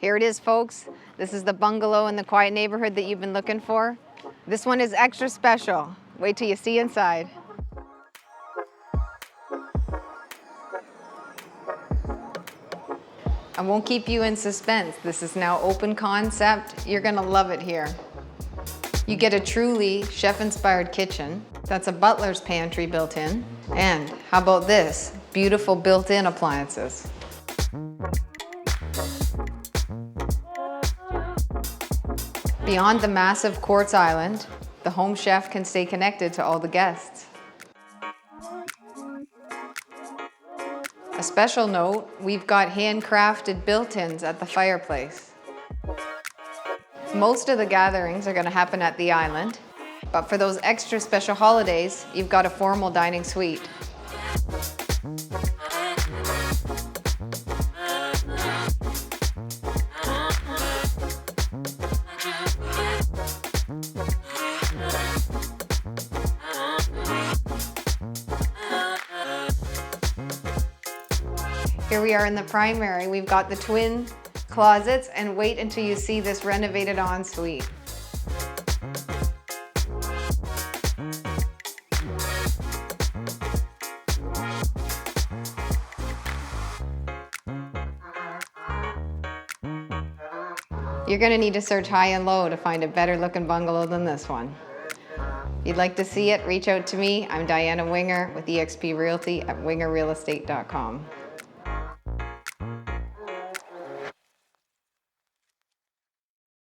Here it is, folks. This is the bungalow in the quiet neighborhood that you've been looking for. This one is extra special. Wait till you see inside. I won't keep you in suspense. This is now open concept. You're gonna love it here. You get a truly chef-inspired kitchen. That's a butler's pantry built in. And how about this? Beautiful built-in appliances. Beyond the massive quartz island, the home chef can stay connected to all the guests. A special note, we've got handcrafted built-ins at the fireplace. Most of the gatherings are going to happen at the island, but for those extra special holidays, you've got a formal dining suite. Here we are in the primary. We've got the twin closets, and wait until you see this renovated ensuite. You're going to need to search high and low to find a better looking bungalow than this one. If you'd like to see it, reach out to me. I'm Diana Winger with eXp Realty at wingerrealestate.com.